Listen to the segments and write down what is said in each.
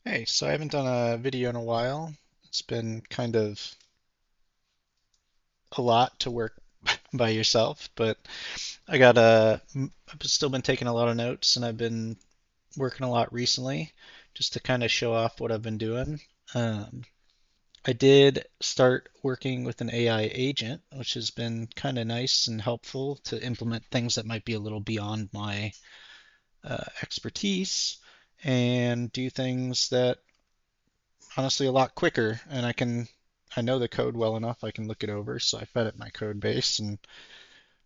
Hey, so I haven't done a video in a while. It's been kind of a lot to work by yourself, but I've still been taking a lot of notes and I've been working a lot recently just to kind of show off what I've been doing. Um, I did start working with an AI agent, which has been kind of nice and helpful to implement things that might be a little beyond my expertise and do things that honestly a lot quicker, and I know the code well enough I can look it over. So I fed it my code base and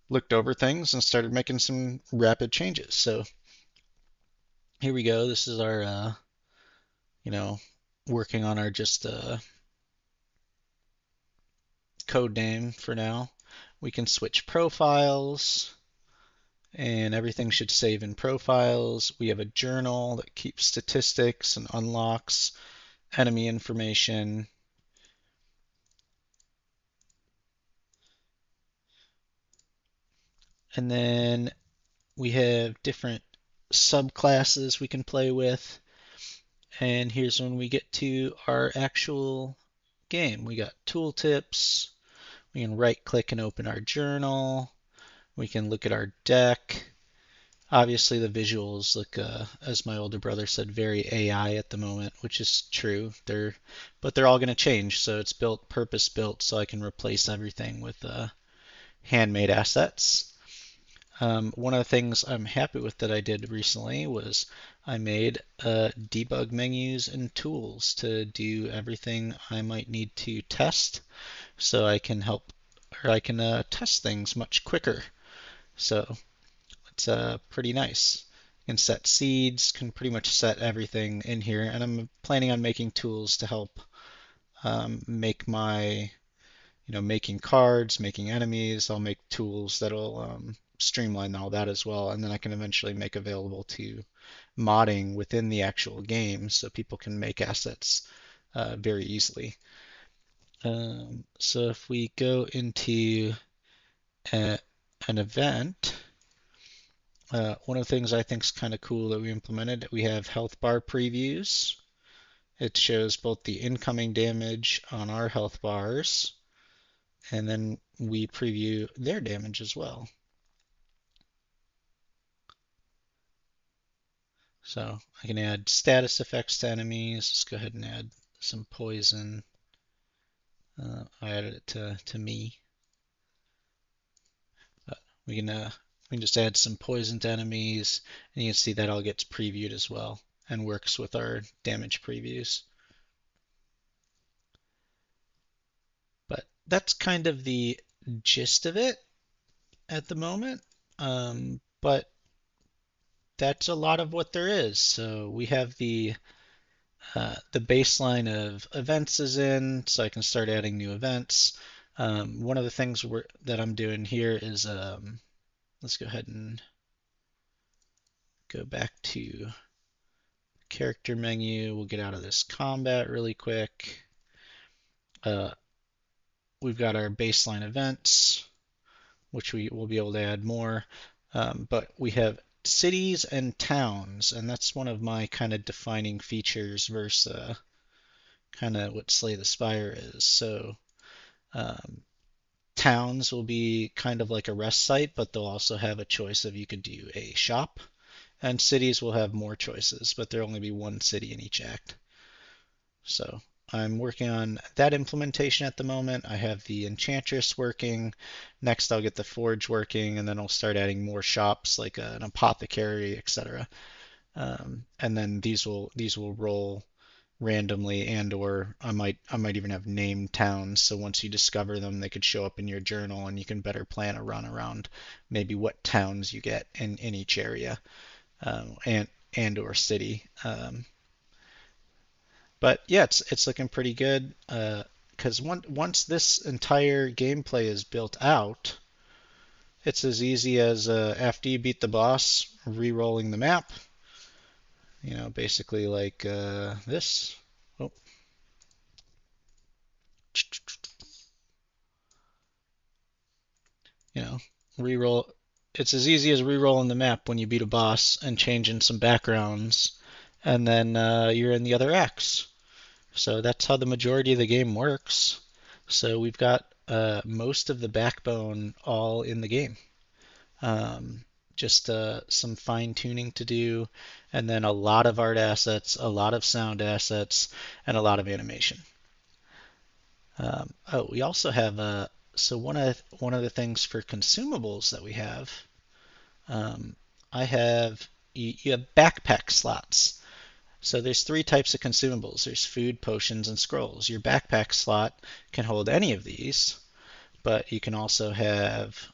looked over things and started making some rapid changes. So here we go. This is our you know, working on our just code name for now. We can switch profiles and everything should save in profiles. We have a journal that keeps statistics and unlocks enemy information. And then we have different subclasses we can play with. And here's when we get to our actual game. We got tooltips. We can right click and open our journal. We can look at our deck. Obviously, the visuals look, as my older brother said, very AI at the moment, which is true. But they're all going to change. So it's built, purpose built, so I can replace everything with handmade assets. One of the things I'm happy with that I did recently was I made debug menus and tools to do everything I might need to test so I can help or I can test things much quicker. So it's pretty nice. Can set seeds, can pretty much set everything in here, and I'm planning on making tools to help make my making cards, making enemies. I'll make tools that'll streamline all that as well, and then I can eventually make available to modding within the actual game so people can make assets very easily. So if we go into a, an event, one of the things I think is kind of cool that we implemented, we have health bar previews. It shows both the incoming damage on our health bars, and then we preview their damage as well. So I can add status effects to enemies. Let's go ahead and add some poison. I added it to me. But we can just add some poison to enemies, and you can see that all gets previewed as well and works with our damage previews. But that's kind of the gist of it at the moment. But that's a lot of what there is. So we have the baseline of events is in, so I can start adding new events. One of the things that I'm doing here is let's go ahead and go back to character menu. We'll get out of this combat really quick. Uh, we've got our baseline events, which we will be able to add more. But we have cities and towns, and that's one of my kind of defining features versus kind of what Slay the Spire is. So um, towns will be kind of like a rest site, but they'll also have a choice of you could do a shop, and cities will have more choices, but there'll only be one city in each act. So I'm working on that implementation at the moment. I have the Enchantress working. Next, I'll get the Forge working, and then I'll start adding more shops like an apothecary, etc. And then these will roll randomly, and or I might even have named towns. So once you discover them, they could show up in your journal, and you can better plan a run around maybe what towns you get in each area, and or city. But yeah, it's looking pretty good. Because once this entire gameplay is built out, it's as easy as after you beat the boss, re-rolling the map. Basically like this. Oh, you know, re-roll. It's as easy as re-rolling the map when you beat a boss and changing some backgrounds, and then you're in the other acts. So that's how the majority of the game works. So we've got most of the backbone all in the game. Um, just some fine tuning to do, and then a lot of art assets, a lot of sound assets, and a lot of animation. Oh, we also have so one of the things for consumables that we have, um, I have you have backpack slots. So there's three types of consumables. There's food, potions, and scrolls. Your backpack slot can hold any of these, but you can also have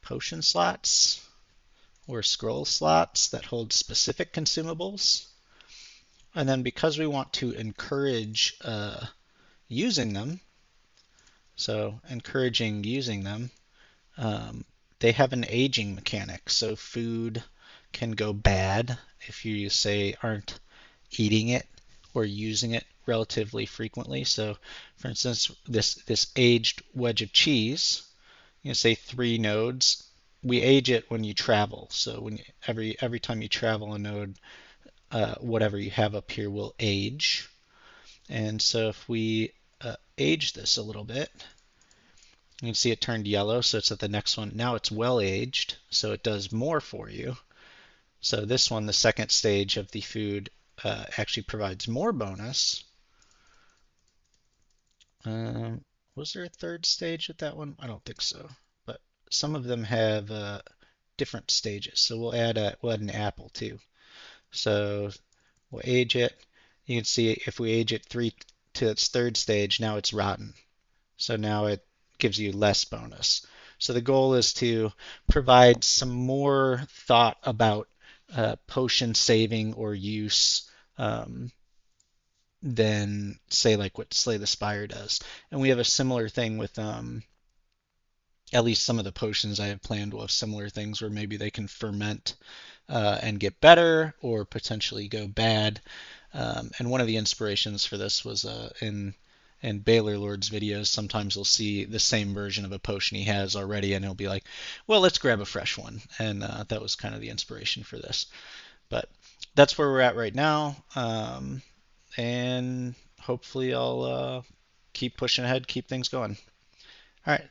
potion slots or scroll slots that hold specific consumables. And then because we want to encourage using them, so encouraging using them, um, they have an aging mechanic. So food can go bad if you say aren't eating it or using it relatively frequently. So, for instance, this aged wedge of cheese, you know, say 3 nodes. We age it when you travel. So when you, every time you travel a node, whatever you have up here will age. And so if we age this a little bit, you can see it turned yellow, so it's at the next one. Now it's well aged, so it does more for you. So this one, the second stage of the food, actually provides more bonus. Was there a third stage with that one? I don't think so. But some of them have different stages. So we'll add an apple too. So we'll age it. You can see if we age it three to its third stage, now it's rotten. So now it gives you less bonus. So the goal is to provide some more thought about potion saving or use than say like what Slay the Spire does. And we have a similar thing with at least some of the potions I have planned will have similar things where maybe they can ferment and get better or potentially go bad. And one of the inspirations for this was in Baylor Lord's videos. Sometimes we'll see the same version of a potion he has already, and he'll be like, "Well, let's grab a fresh one." And that was kind of the inspiration for this. But that's where we're at right now. And hopefully I'll keep pushing ahead, keep things going. All right.